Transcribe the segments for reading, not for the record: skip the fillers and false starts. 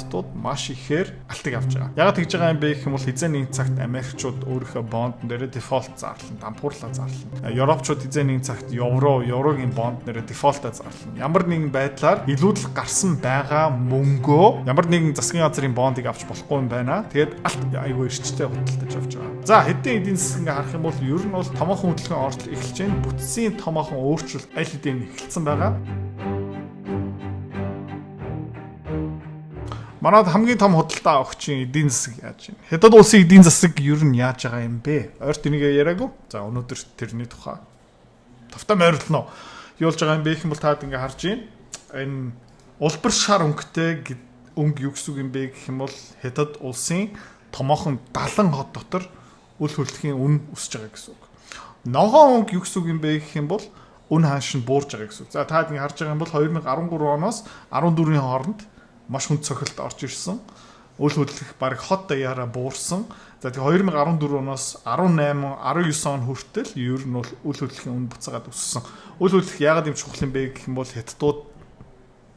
хятадууд маш ихээр алтыг авч байгаа. Ягаад тэгж байгаа юм бэ гэх юм бол хизээ нэг цагт Америкчууд өөрийнхөө бонд нэрээ дефолт зарлана, дампуурлаа зарлана. Европчууд хизээ нэг цагт еврогийн бонд нэрээ дефолтаа зарлана. Ямар нэгэн байдлаар илүүдл гарсан байгаа мөнгөө ямар нэгэн засгийн газрын бондыг авч болохгүй юм байна. Тэгээд алт айгүй эрчтэй худалдаж авч байгаа. За хэдийн эдийн засаг ингээ харах юм бол ер нь бол томоохон хөдөлгөөний орчил эхэлж байна. Бүтцийн томоохон өөрчлөлт аль хэдийн эхэлсэн байгаа. Манайд хамгийн том худалдаа авахчийн эдийн засаг яаж байна? Хятад улсын эдийн засаг ер нь яаж байгаа юм бэ? Ойрт энийг яриаггүй. За өнөөдөр тэрний тухай тавтаа морилно. Юу болж байгаа юм бэ гэх юм бол таад ингээ харж байна. Энэ улбар шар өнгөтэй өнгө юу гэсэн юм бэ гэх юм бол Хятад улсын томоохон 70 хот дотор үл хөдлөхийн үн өсөж байгаа гэсэн үг. Ногоон өнгө юу гэсэн юм бэ гэх юм бол үн хааш нь буурж байгаа гэсэн үг. За таад ингээ харж байгаа юм бол 2013 оноос 14-ийн хооронд маш хүнд цохилт орж ирсэн. Үл хөдлөх баг хот даяараа буурсан. За тэгээ 2014 оноос 18, 19 он хүртэл ер нь бол үл хөдлөхийн үн буцаагаад өссөн. Үл хөдлөх яагаад юм чухал юм бэ гэх юм бол хятадууд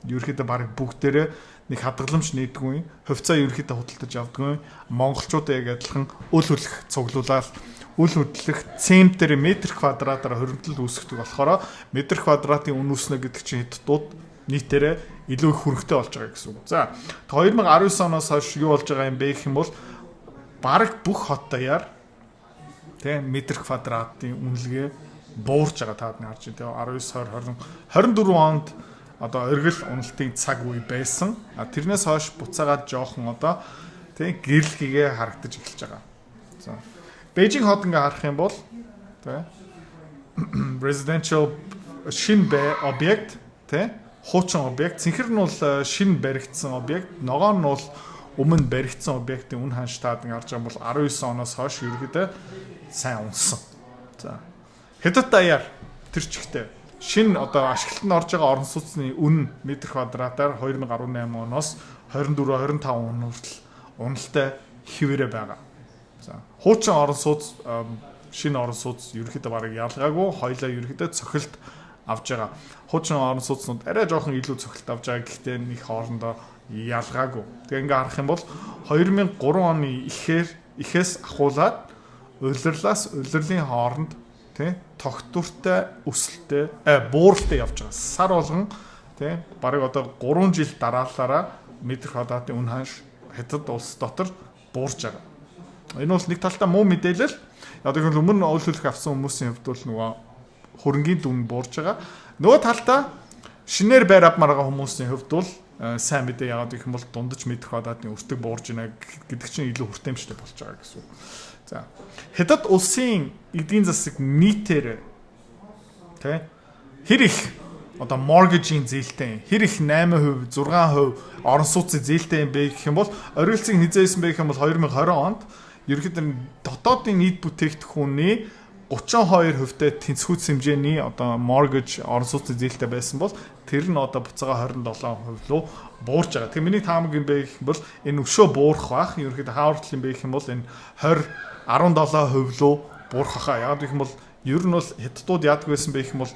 ерөөхдөө баг бүгдээрээ нэг хадгаламж нээдгүй, хувьцаа ерөөхдөө худалдаж авдаггүй. Монголчуудаа яг адилхан үл хөдлөх цуглуулаад үл хөдлөх центр метр квадратаар хоригдлол үүсгдэг болохоор метр квадратын үн өснө гэдэг чинь хятадууд нийтээрээ илүү их хөрөнгөтэй болж байгаа гэсэн үг. За 2019 оноос хойш юу болж байгаа юм бэ гэх юм бол бараг бүх хот даяар метр квадратын үнэлгээ буурж байгаа таад нь харж байна. 19 20 24 онд одоо оргил уналтын цаг үе байсан. Тэрнээс хойш буцаагаад жоохон одоо гэрэлхийгээ харагдаж эхэлж байгаа. За Бээжин хот ингээ харах юм бол residential шин объект хуучин объект. Цэнхэр нь бол шин баригдсан объект, ногоон нь бол өмнө баригдсан объектын үн ханш таад ингээ харж байгаа бол 19 оноос хойш ерөөдөө сайн унсан. За Хятад даяар тэр чигтээ шин одоо ашиглалтанд орж байгаа орон сууцны үн метр квадратаар 2018 оноос 24 25 он хүртэл уналтай хിവэрэ байгаа. За хуучин орон сууц шинэ орон сууц ерөөхдөө бараг ялгаагүй хоёлаа ерөөхдөө цохилт авж байгаа. Хуучин орон сууцнууд арай жоохон илүү цохилт авж байгаа гэхдээ нэг хоорондоо ялгаагүй. Тэгээ ингээ харах юм бол 2003 оны ихээс ахуулаад улирлын хооронд тогтвортой өсөлттэй бууралтай явж байгаа. Сар болгон бараг одоо 3 жил дараалалаараа метр квадратын үн ханш Хятад улс дотор буурж байгаа. Энэ бол нэг талдаа муу мэдээлэл. Яг л өмнө үл хөдлөх авсан хүмүүсийн хувьд бол нөгөө хөрөнгийн дүн буурж байгаа. Нөгөө талдаа шинээр байр авмаар байгаа хүмүүсийн хувьд бол сайн мэдээ яагаад гэх юм бол дундаж метр квадратын өртөг буурж байна гэдэг чинь илүү хүртээмжтэй болж байгаа гэсэн үг. За Хятад улсын эдийн засаг нийтээр хэр их одоо mortgage-ийн зээлтэй хэр их 8%, 6% орон сууцын зээлтэй юм бэ гэх юм бол оргилцыг хизээсэн бэ гэх юм бол 2020 онд ерөнхийдөө дотоодын нийт бүтээгдэхүүний 32%-тай тэнцвүүц хэмжээний одоо mortgage орон сууцын зээлтэй байсан бол тэр нь одоо буцаага 27% руу буурж байгаа. Тэгээ миний таамаг юм бэ гэх юм бол энэ өшөө буурах бах ерөнхийдөө хаавартал юм бэ гэх юм бол энэ 17% руу буурах хаа. Яг гэх юм бол ер нь бол хятадууд яадаг байсан бэ гэх юм бол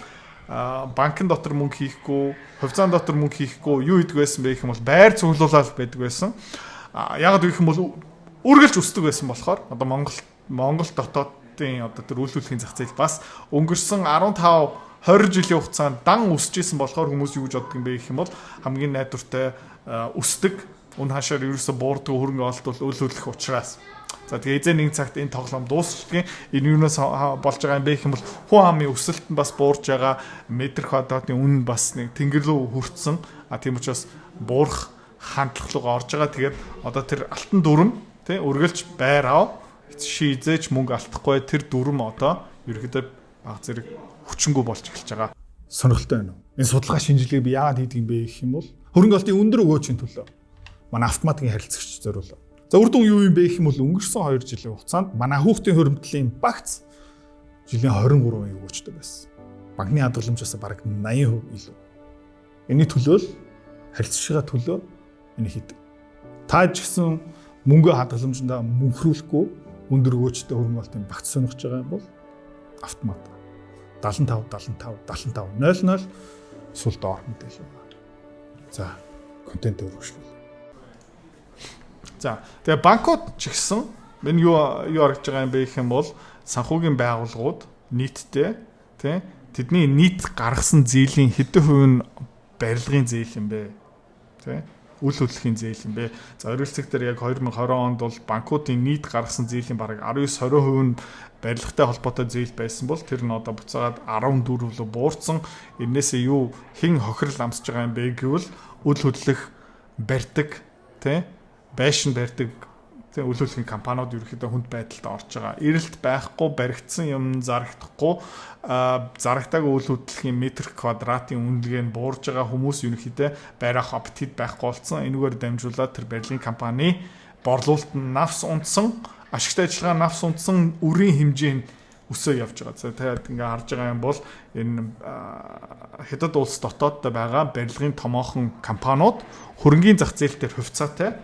банкн дотор мөнгө хийхгүй, хувьцаан дотор мөнгө хийхгүй юу хийдэг байсан бэ гэх юм бол байр цуглуулаад байдаг байсан. Яг гэх юм бол үргэлж өсдөг байсан болохоор одоо Монгол дотоодын одоо тэр үйлдвэрлэлийн зах зээл бас өнгөрсөн 15-20 жилийн хугацаанд дан өсөж исэн болохоор хүмүүс юу гэж боддог юм бэ гэх юм бол хамгийн найдвартай өсдөг үн хашаар ерөөсө буурдаг хөрөнгө олдвол үйлдвэрлэх учраас. За тэгээ эзэн нэг цагт энэ тоглоом дуусчихгийн энэ юунаас болж байгаа юм бэ гэх юм бол хүн амын өсөлт нь бас буурж байгаа, метр квадратын үн бас нэг тэнгэр рүү хүрсэн. Тийм учраас буурах хандлага руу орж байгаа. Тэгээд одоо тэр алтан дүрм үргэлж байр ав шийзээч мөнгө алдахгүй тэр дүрм одоо ерөөдөө баг зэрэг хүчингү болж эхэлж байгаа. Сонирхолтой байна уу? Энэ судалгаа шинжилгээг би яагаад хийдэг юм бэ гэх юм бол хөрөнгө олтын өндөр өгөөчийн төлөө манай автоматикийн харилцагч зориулав. За үр дүн юу юм бэ гэх юм бол өнгөрсөн 2 жилийн хугацаанд манай хүүхдийн хөрөмтлийн багц жилийн 23% өгөөчтэй байсан. Банкны хадгаламжаас бараг 80% илүү. Энэний төлөө харилцагчаа төлөө энэ хийдэг. Та ч гэсэн мөнгө хадгаламжиндаа мөнхрүүлэхгүй өндөр өгөөчтэй хөрөнгө олтын багц сонирхож байгаа юм бол автомат 75 00 сул доор мэдээлэл байна. За контент өргөжлөл. За тэгээ банкуд ч гэсэн энэ юу харагдж байгаа юм бэ гэх юм бол санхүүгийн байгууллагууд нийтдээ тий тэдний нийт гаргасан зээлийн хэдэн хувь нь барилгын зээл юм бэ? Тий үл хөдлөлийн зээл юм бэ? За оргилцэг дээр яг 2020 онд бол банкуудын нийт гаргасан зээлийн бараг 19-20% нь барилгатай холбоотой зээл байсан бол тэр нь одоо буцаагаад 14% буурсан. Энээсээ юу хэн хохирол амсж байгаа юм бэ гэвэл үл хөдлөх барьдаг тий байшин барьдаг тий үл хөдлөлийн компаниуд ерөөхдөө хүнд байдалд орж байгаа. Эрэлт байхгүй баригдсан юм зарагдахгүй зарагтаагүй үл хөдлөлийн метр квадратын үнэлгээ нь буурж байгаа хүмүүс ерөөхдөө байрах аппетит байхгүй болсон. Энэгээр дамжуулаад тэр барилгын компани борлуулалт нь навс унтсан, ашигтай ажиллагаа навс унтсан үрийн хэмжээ нь өсөө явж байгаа. За тэгээд ингээ харж байгаа юм бол энэ хятад улс дотооддоо байгаа барилгын томоохон компаниуд хөрөнгийн зах зээл дээр хувьцаатай.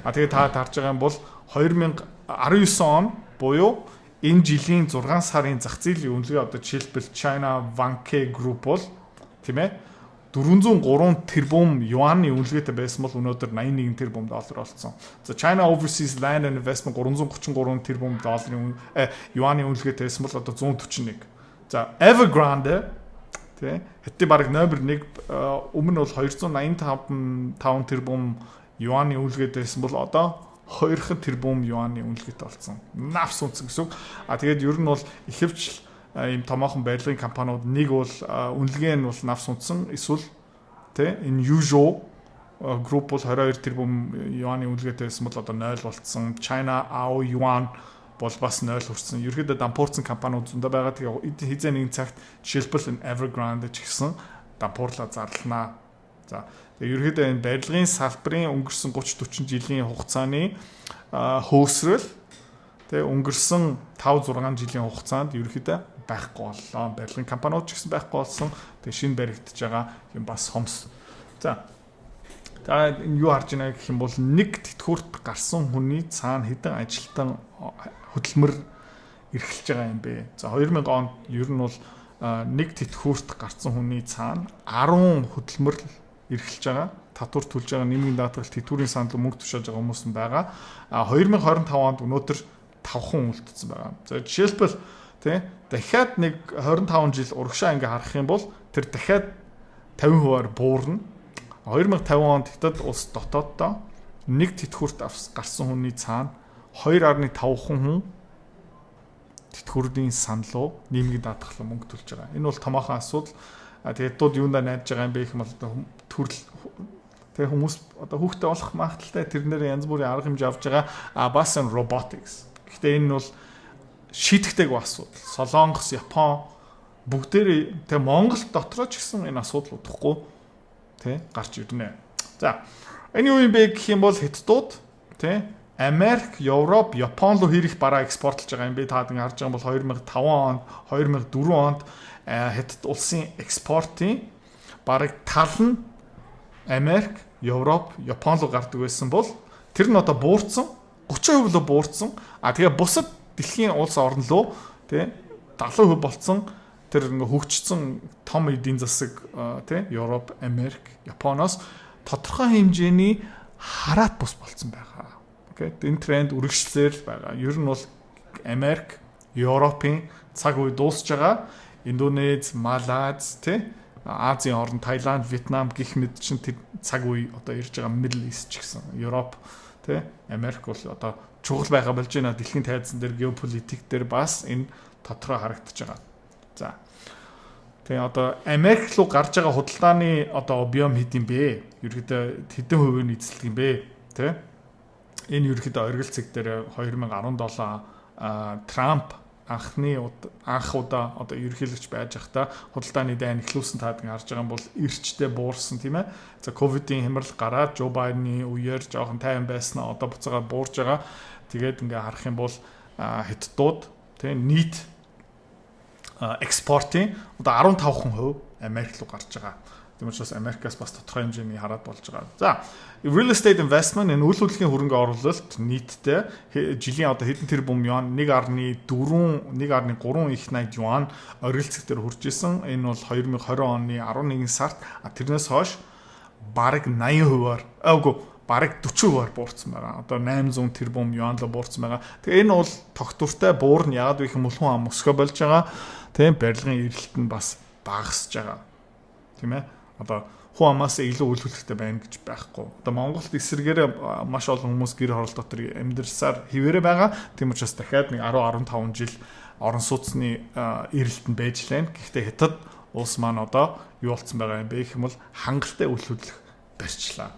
Тэгээд та харж байгаа юм бол 2019 он буюу энэ жилийн 6 сарын зах зээлийн үнэлгээ одоо жишээлбэл China Vanke Group бол тийм ээ 403 тэрбум юаны үнэлгээтэй байсан бол өнөөдөр 81 тэрбум доллар болсон. За China Overseas Land and Investment 333 тэрбум долларын юаны үнэлгээтэй байсан бол одоо 141. За Evergrande тий хэдий бараг номер 1 өмнө бол 285 тэрбум юаны үнэлгээтэй байсан бол одоо 2 тэрбум юаны үнэлгээтэй болсон. Навс үнсэн гэсэн үг. Тэгээд ер нь бол ихэвч ийм томоохон барилгын компаниуд нэг бол үнэлгээ нь бол навс унтсан эсвэл тэ энэ Usual group бол 22 тэрбум юаны үнэлгээтэй байсан бол одоо 0 болцсон. China AO Yuan бол бас 0 хүрсэн. Ерөнхийдөө дампуурсан компаниуд зөндөө байгаа. Тэгээ хизээ нэгэн цагт жишээлбэл Evergrande ч гэсэн дампуурлаа зарланаа. За тэгээ ерөнхийдөө энэ барилгын салбарын өнгөрсөн 30-40 жилийн хугацааны хөөсрөл тэгээ өнгөрсөн 5-6 жилийн хугацаанд ерөнхийдөө байхгүй боллоо. Барилгын компаниуд ч гэсэн байхгүй болсон. Тэгээ шинэ баригдаж байгаа юм бас хомс. За энэ юу харж байна гэх юм бол нэг тэтгэврт гарсан хүний цаана хэдэн ажилтан хөдөлмөр эрхэлж байгаа юм бэ? За 2000 онд ер нь бол нэг тэтгэврт гарсан хүний цаана 10 хөдөлмөр эрхэлж байгаа. Татвар төлж байгаа нэмийн даатгал тэтгэврийн санал мөнгө тушааж байгаа хүмүүс нь байгаа. 2025 онд өнөөдөр 5 хүн үлдсэн байгаа. За жишээлбэл тий дахиад нэг 25 жил урагшаа ингээ харах юм бол тэр дахиад 50%-аар буурна. 2050 онд Хятад улс дотооддоо нэг тэтгэврт гарсан хүний цаана 2.5 хүн тэтгэврийн саналуу нэмийн даатгалаа мөнгө төлж байгаа. Энэ бол томоохон асуудал. Тэгээд дууд юундаа найдаж байгаа юм бэ гэх юм бол төрөл тэг хүмүүс одоо хүүхдээ болох магадaltaй тэрнээр янз бүрийн арга хэмжээ авч байгаа. Бас энэ robotics. Гэхдээ энэ бол шийдэгдээгүй асуудал. Солонгос, Япон бүгдээрээ тэг Монгол дотроо ч гэсэн энэ асуудал удахгүй тэг гарч ирнэ. За энэ юу юм бэ гэх юм бол Хятадууд тэг Америк, Европ, Япон руу хэрэг бараа экспортлж байгаа юм бэ? Та ингэ харж байгаа юм бол 2005 онд, 2004 онд Хятад улсын экспортын бараг тал нь Америк, Европ, Япон руу гардаг байсан бол тэр нь одоо буурсан, 30% руу буурсан. Тэгээ бусад дэлхийн улс орн руу тий 70% болцсон. Тэр ингээ хөгжсөн том эдийн засаг тий Европ, Америк, Японоос тодорхой хэмжээний хараат бус болцсон байгаа. Окей. Энэ тренд үргэлжлэлээр байгаа. Ер нь бол Америк, Европын цаг үе дуусж байгаа. Индонез, Малайз тий Азийн орн, Таиланд, Вьетнам гэх мэт чинь тэр цаг үе одоо ирж байгаа Middle East ч гэсэн Европ тий Америк бол одоо чухал байгаа болж байна. Дэлхийн тайзан дээр геополитик дээр бас энэ тодорхой харагдаж байгаа. За. Тэгээ одоо Америк руу гарч байгаа худалдааны одоо объем хэд юм бэ? Ерөнхийдөө хэдэн хувийг нь эзэлдэг юм бэ? Тий? Энэ ерөнхийдөө оргил цэг дээр 2017 Трамп анх удаа одоо ерөнхийлөгч байж байхдаа худалдааны дайн эхлүүлсэн таад ингэ харж байгаа юм бол эрчтэй буурсан тийм ээ. За ковидын хямрал гараад Жо Байдны үеэр жоохон тайван байснаа одоо буцаага буурж байгаа. Тэгээд ингээ харах юм бол Хятадууд тийм нийт экспортын одоо 15% Америк руу гарч байгаа. Тийм учраас Америкаас бас тодорхой хэмжээний хараад болж байгаа. За, real estate investment энэ үйл хөдлөлийн хөрөнгө оруулалт нийтдээ жилийн одоо хэдэн тэрбум юан 1.3 их 80 юан оргилцэг дээр хүрч исэн. Энэ бол 2020 оны 11 сард тэрнээс хойш бараг 80%-аар бараг 40%-аар буурсан байгаа. Одоо 800 тэрбум юанлаа буурсан байгаа. Тэгээ энэ бол тогтвортой буурна. Яагаад гэх юм бол хүн ам өсгөө болж байгаа. Тийм барилгын эрэлт нь бас багасж байгаа. Тийм ээ. Одоо хүн амаас илүү үйл хөдлөлттэй байна гэж байхгүй. Одоо Монголд эсэргээрээ маш олон хүмүүс гэр хороол дотор амьдарсаар хിവэрэ байгаа. Тийм учраас дахиад нэг 10-15 жил орон сууцны эрэлт нь байж лээ. Гэхдээ хятад улс маань одоо юу болцсон байгаа юм бэ гэх юм бол хангалттай үйл хөдлөх барьчлаа.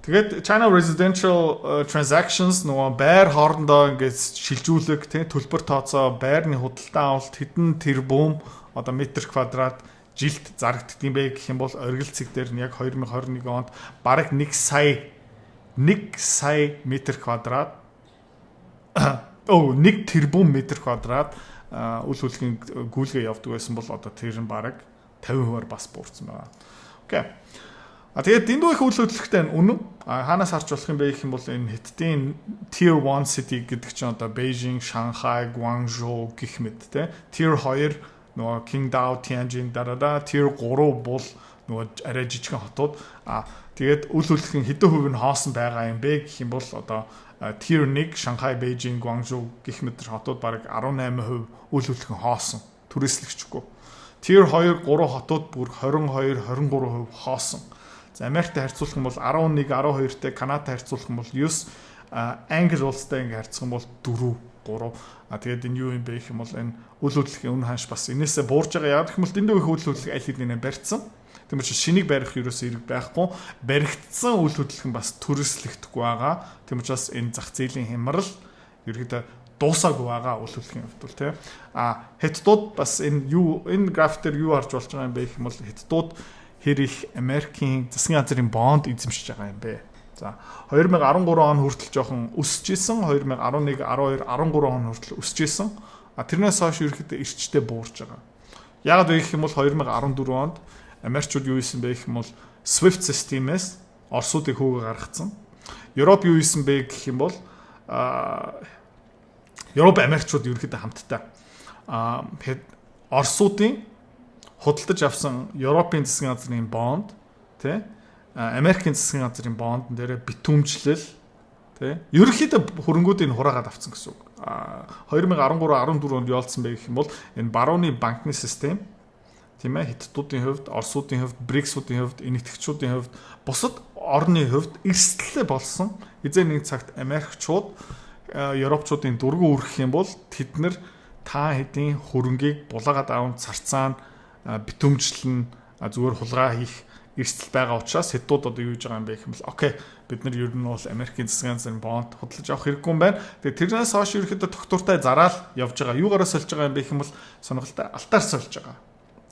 Тэгээд China residential transactions нөгөө байр хоорондоо ингээд шилжүүлэг тийм төлбөр тооцоо байрны худалдаа авалт хэдэн тэрбум одоо метр квадрат жилд зарагддаг юм бэ гэх юм бол оргил цэг дээр нь яг 2021 онд бараг 1 сая метр квадрат 1 тэрбум метр квадрат үйл хөдлөлийн гүйлгээ явдаг байсан бол одоо тэр нь бараг 50%-аар бас буурсан байна. Окей. Тэгээд дэндүү их үйл хөдлөлттэй үнэн. Хаанаас харж болох юм бэ гэх юм бол энэ Хятадын Tier 1 city гэдэг чинь одоо Beijing, Shanghai, Guangzhou гэх мэт те. Tier 2 нөгөө Qingdao, Tianjin дараа Tier 3 бол нөгөө арай жижигхэн хотууд. Тэгээд үйл хөдлөлийн хэдэн хувь нь хоосон байгаа юм бэ гэх юм бол одоо Tier 1 Shanghai, Beijing, Guangzhou гэх мэт хотууд бараг 18% үйл хөдлөлийн хоосон. Түрээслэгчгүй. Tier 2 3 хотууд бүр 22-23% хоосон. За Америктэй харьцуулах юм бол 11, 12-тэй, Канадтай харьцуулах юм бол 9, Англи улстай ингээ харьцах юм бол 4, 3. Тэгээд энэ юу юм бэ гэх юм бол энэ үйл хөдлөлийн үн ханш бас энээсээ буурж байгаа. Яг гэх юм бол дэндүү их үйл хөдлөлийг аль хэдийнэ барьцсан. Тийм учраас шинийг барих ерөөсөө хэрэг байхгүй. Баригдсан үйл хөдлөл нь бас төрөслөгдөхгүй байгаа. Тийм учраас энэ зах зээлийн хямрал ерөөдөө дуусаагүй байгаа үйл хөдлөлийн хувьд бол тийм. Хятадууд бас энэ график дээр юу харж болж байгаа юм бэ гэх юм бол хятадууд хэр их Америкийн засгийн газрын бонд эзэмшиж байгаа юм бэ. За 2013 он хүртэл жоохон өсөж исэн, 2011, 12, 13 он хүртэл өсөж исэн. Тэрнээс хойш ерөөхдөө эрчтэй буурж байгаа. Яагаад вэ гэх юм бол 2014 онд Америкчууд юу хийсэн бэ гэх юм бол SWIFT системээс Оросуудыг хөөгө гаргацсан. Европ юу хийсэн бэ гэх юм бол Европ Америкчууд ерөөхдөө хамтдаа Оросуудын худалдаж авсан Европын засгийн газрын бонд тий Америкийн засгийн газрын бонд дээр битүүмжлэл тий ерөнхийдөө хөрөнгүүдийг хураагаад авсан гэсэн үг. 2013-14 онд явуулсан байх юм бол энэ барууны банкны систем тийм ээ хятадуудын хувьд, Оросуудын хувьд, БРИКС-уудын хувьд, энэтхэгчүүдийн хувьд, бусад орны хувьд эрсдэлтэй болсон. Эзэн нэг цагт Америкчууд Европчуудын дургу үргэх юм бол тэд нар та хэдийн хөрөнгийг булаагаад аван царцаана битүүмжлэн зүгээр хулгай хийх эрсдэл байгаа учраас хятадууд одоо юу гэж байгаа юм бэ гэх юм бол окей бид нар ер нь бол Америкийн засгийн газрын бонд худалдаж авах хэрэггүй юм байна. Тэгээ тэрнээс хойш ерөөхдөө тогтвортой зараал явж байгаа. Юугаараа сольж байгаа юм бэ гэх юм бол сонирхолтой алтаар сольж байгаа.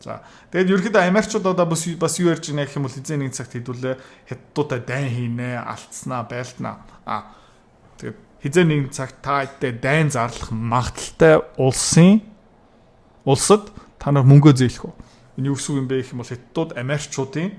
За тэгээд ерөөхдөө Америкчууд одоо бас юу ярьж байна гэх юм бол эзэн нэг цагт хэдүүлээ хятадуудаа дайн хийнэ, алдснаа, байлтнаа. Тэгээд хизээ нэг цагт та хэдтэй дайн зарлах магадaltaй улсад та нар мөнгөө зээлэх үү? Энэ юу гэсэн юм бэ гэх юм бол хятадууд Америкчуудын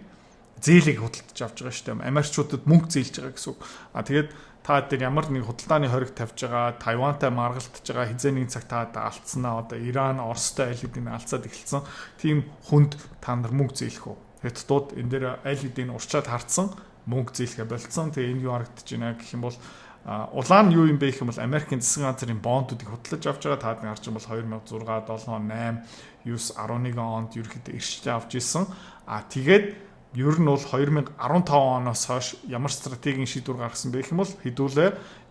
зээлийг худалдаж авч байгаа шүү дээ. Америкчуудад мөнгө зээлж байгаа гэсэн үг. Тэгээд та дээр ямар нэг худалдааны хориг тавьж байгаа, Тайвантай маргалтж байгаа хизээ нэг цаг та алдснаа одоо Иран, Оростой аль хэдийн алцаад эхэлсэн. Тийм хүнд та нар мөнгө зээлэх үү? Хятадууд энэ дээр аль хэдийн урчаад хардсан мөнгө зээлхэ болцсон. Тэгээ энэ юу харагдаж байна гэх юм бол улаан нь юу юм бэ гэх юм бол Америкийн засгийн газрын бондуудыг худалдаж авч байгаа. Таад харж юм бол 2006, 7, 8, 9, 11 онд ерөөхдөө ирштэй авч ирсэн. Тэгээд ер нь бол 2015 оноос хойш ямар стратегийн шийдвэр гаргасан бэ гэх юм бол хэдүүлээ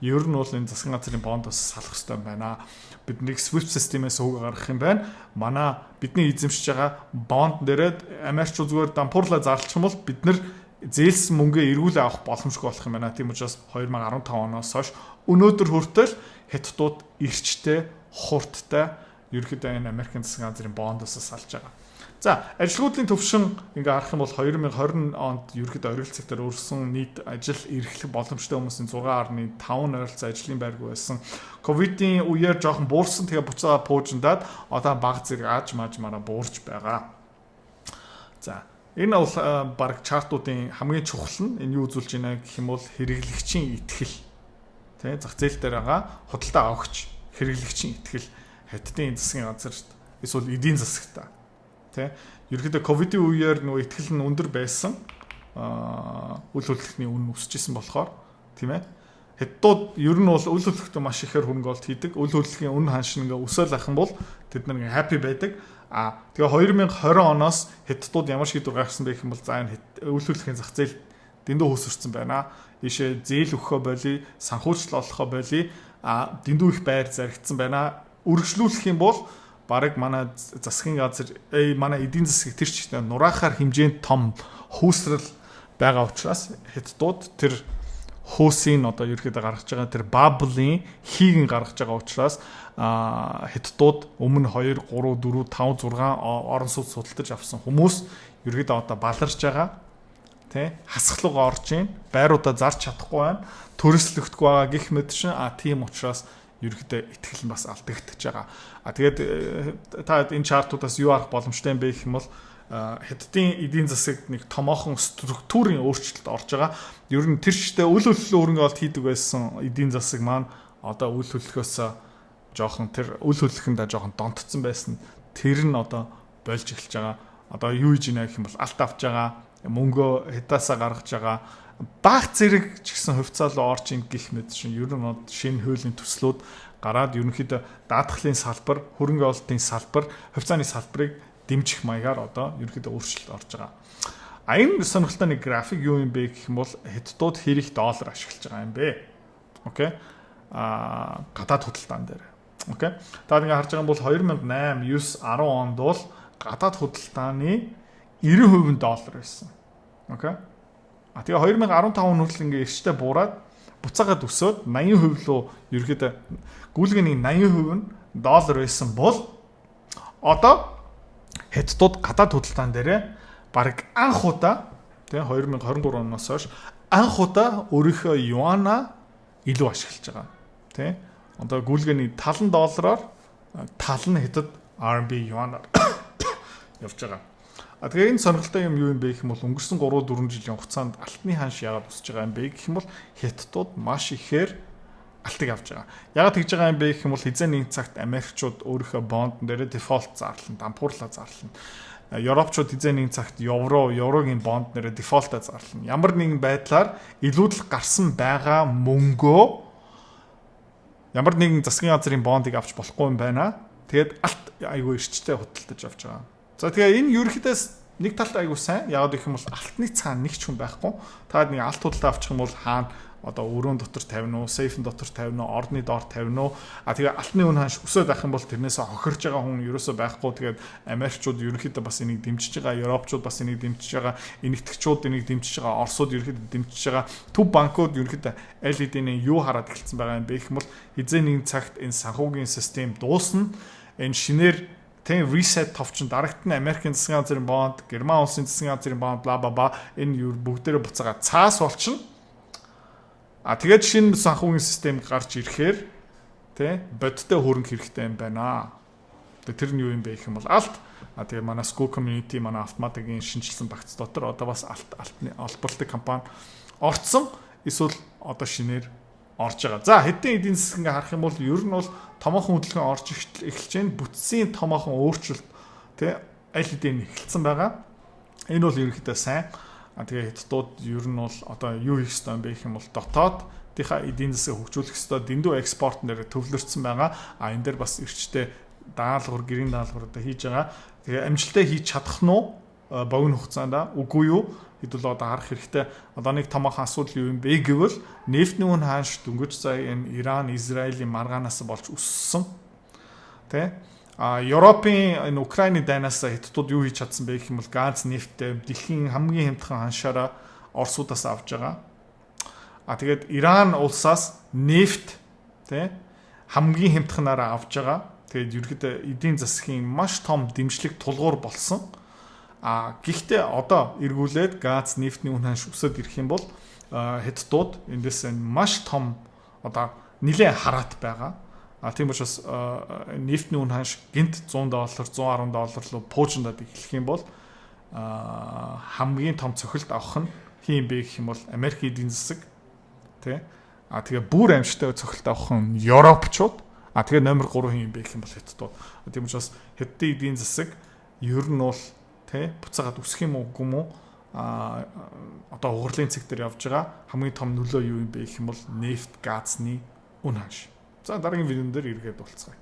ер нь бол энэ засгийн газрын бондоос салах хэрэгтэй юм байна. Бидний SWIFT системээс хөөгө гаргах юм байна. Манай бидний эзэмшиж байгаа бонд дээрээ Америкчууд зүгээр дампуурлаа зарлчих юм бол бид нар зээлсэн мөнгөө эргүүлээ авах боломжгүй болох юм байна. Тийм учраас 2015 оноос хойш өнөөдөр хүртэл хятадууд эрчтэй, хурдтай ерөөхдөө энэ Америкийн засгийн газрын бондоос салж байгаа. За, ажилгүйдлийн төвшин ингээ харах юм бол 2020 онд ерөөхдөө оргил цэгтэр өрсөн нийт ажил эрхлэх боломжтой хүмүүсийн 6.5 ойролцоо ажлын байргүй байсан. Ковидын үеэр жоохон буурсан тэгээ буцаа пуужиндаад одоо баг зэрэг аажмаараа буурж байгаа. За, энэ бол баг чартуудын хамгийн чухал нь энэ юу үзүүлж байна гэх юм бол хэрэглэгчийн итгэл. Тэ зах зээл дээр байгаа худалдаа авахч хэрэглэгчийн итгэл хятадын засгийн газарт эсвэл эдийн засагт Тэ. Ерөнхийдөө ковидын үеэр нөгөө ихтгэл нь өндөр байсан. Үйл хөдлөлтний үнэ өсөжсэн болохоор тийм ээ. Хятадууд ер нь бол үйл хөдлөлтөд маш ихээр хөрөнгө оруулалт хийдэг. Үйл хөдлөлийн үнэ ханш ингээ өсөөл ахын бол тэд нар ингээ happy байдаг. Тэгээ 2020 оноос хятадууд ямар шийдвэр гаргасан бэ гэх юм бол за энэ үйл хөдлөлийн зах зээл дэндүү хөөсөрсөн байна. Ийшээ зээл өгөхөө болий, санхүүжилт олохоо болий, дэндүү их байр зарагдсан байна. Үргэлжлүүлэх юм бол бараг манай засгийн газар манай эдийн засгийг тэр чигт нураахаар хэмжээнд том хөөсрөл байгаа учраас хятадууд тэр хөөсийн одоо ерөөхдөө гаргаж байгаа тэр баблын хийг гаргаж байгаа учраас хятадууд өмнө 2 3 4 5 6 орон сууц судалдаж авсан хүмүүс ерөөхдөө одоо баларж байгаа. Тэ хасгалуугаа орж ийн байруудаа зарч чадахгүй байна. Төрөслөгдөхгүй байгаа гэх мэт шин тийм учраас ерөөхдөө итгэл нь бас алдагдчихж байгаа. Тэгээд та энэ чартуудаас юу арах боломжтой юм бэ гэх юм бол хятадын эдийн засагт нэг томоохон структурын өөрчлөлт орж байгаа. Ер нь тэр чигтээ үйл хөдлөлийн хөрөнгө оруулалт хийдэг байсан эдийн засаг маань одоо үйл хөдлөхөөс жоохон тэр үйл хөдлөхөндөө жоохон донтцсон байсан. Тэр нь одоо болж эхэлж байгаа. Одоо юу хийж ийнэ гэх юм бол алт авч байгаа, мөнгөө хятаасаа гаргаж байгаа. Баг зэрэг ч гэсэн хувьцаалуу орж ийн гэх мэт шин ер нь шинэ хуулийн төслүүд гараад ерөнхийдөө даатгалын салбар, хөрөнгө оруулалтын салбар, хувьцааны салбарыг дэмжих маягаар одоо ерөнхийдөө өөрчлөлт орж байгаа. Энэ сонирхолтой нэг график юу юм бэ гэх юм бол хятадууд хэрэг доллар ашиглаж байгаа юм бэ? Окей. Гадаад худалдаан дээр. Окей. Та ингээ харж байгаа бол 2008, 9, 10 онд бол гадаад худалдааны 90% доллар байсан. Окей. Тэгээ 2015 он хүртэл ингээ эрсдэлтэй буураад буцаагаад өсөөд 80% руу ерөөхдөө гүйлгээний 80% нь доллар байсан бол одоо хятадууд гадаад худалдаан дээрээ бараг анх удаа тэгээ 2023 оноос хойш анх удаа өөрийнхөө юана илүү ашиглаж байгаа. Тэ? Одоо гүйлгээний тал нь доллараар тал нь хятад RMB юанаар явж байгаа. Тэгээ энэ сонирхолтой юм юу юм бэ гэх юм бол өнгөрсөн 3-4 жилийн хугацаанд алтны ханш яагаад өсөж байгаа юм бэ гэх юм бол хятадууд маш ихээр алтыг авч байгаа. Яагаад тэгж байгаа юм бэ гэх юм бол хизээ нэг цагт Америкчууд өөрийнхөө бонд дээрээ дефолт зарлана, дампуурлаа зарлана. Европчууд хизээ нэг цагт еврогийн бонд дээрээ дефолтаа зарлана. Ямар нэгэн байдлаар илүүдэл гарсан байгаа мөнгөө ямар нэгэн засгийн газрын бондыг авч болохгүй юм байна. Тэгээд алт айгүй эрчтэй худалдаж авч байгаа. За тэгээ энэ ерөнхийдөө нэг талд айгүй сайн. Яагаад гэх юм бол алтны цаана нэг ч хүн байхгүй. Та нэг алт худалдаа авчих юм бол хаана одоо өрөөнд дотор тавина уу, сейфэн дотор тавина уу, орны доор тавина уу. Тэгээ алтны үн ханш өсөд байх юм бол тэрнээсээ хохирж байгаа хүн ерөөсөө байхгүй. Тэгээд Америкчууд ерөнхийдөө бас энийг дэмжиж байгаа, Европчууд бас энийг дэмжиж байгаа, энэтхэгчүүд энийг дэмжиж байгаа, Оросууд ерөнхийдөө дэмжиж байгаа. Төв банкуд ерөнхийдөө аль хэдийн юу хараад эхэлсэн байгаа юм бэ гэх юм бол хизээ нэгэн цагт энэ санхүүгийн систем дуусна. Энэ шинээр тийм reset товчон дарагтны Америкийн засгийн газрын бонд, Герман улсын засгийн газрын бонд бла бла бла энэ бүгдээрээ буцаага цаас болчихно. Тэгээд шинэ санхүүгийн систем гарч ирэхээр тий бодиттой хөрөнгө хэрэгтэй юм байна. Тэр нь юу юм бэ гэх юм бол алт. Тэгээ манай School Community манай автоматикийн шинжилсэн багц дотор одоо бас алтны олборлтын компани орцсон. Эсвэл одоо шинээр орж байгаа. За хэдийн эдийн засаг ингээ харах юм бол ер нь бол томоохон хөдөлгөөн орж эхэлж байна. Бүтцийн томоохон өөрчлөлт тий аль хэдийн эхэлсэн байгаа. Энэ бол ерөнхийдөө сайн. Тэгээ хятадууд ер нь бол одоо юу хийх ёстой юм бэ гэх юм бол дотоодынхаа эдийн засгийг хөгжүүлэх ёстой, дэндүү экспорт нэр төвлөрсөн байгаа. Энэ дээр бас эрчтэй даалгавар, гэрийн даалгавар одоо хийж байгаа. Тэгээ амжилттай хийж чадах нь уу богино хугацаанд үгүй юу? Хэд бол одоо харах хэрэгтэй. Одоо нэг томоохон асуудал юу юм бэ гэвэл нефтний үн ханш дөнгөж сая энэ Иран, Израилийн маргаанаас болж өссөн. Тэ? Европын энэ Украины дайнаас хятадууд юу хийж чадсан бэ гэх юм бол газ, нефттэй дэлхийн хамгийн хямдхан ханшаараа Оросуудаас авж байгаа. Тэгээд Иран улсаас нефт тий хамгийн хямдханаараа авж байгаа. Тэгээд ерөөдөө эдийн засгийн маш том дэмжлэг тулгуур болсон. Гэхдээ одоо эргүүлээд газ, нефтний үн ханш өсөд ирэх юм бол хятадууд эндээс маш том одоо нэлээд хараат байгаа. Тийм учраас нефтний үн ханш гинт $100, $110 руу пуужиндаад эхлэх юм бол хамгийн том цохилт авах нь хин бэ гэх юм бол Америк эдийн засаг тий. Тэгээ бүр амжилттай цохилт авах нь Европчууд. Тэгээ номер 3 хин бэ гэх юм бол хятадууд. Тийм учраас хятадын эдийн засаг ер нь бол тэ буцаагаад үсэх юм уу үгүй юм уу одоо угарлын цэг дээр явж байгаа хамгийн том нөлөө юу юм бэ гэх юм бол нефт газны үн ханш. За дараагийн видеон дээр эргээд уулзъя.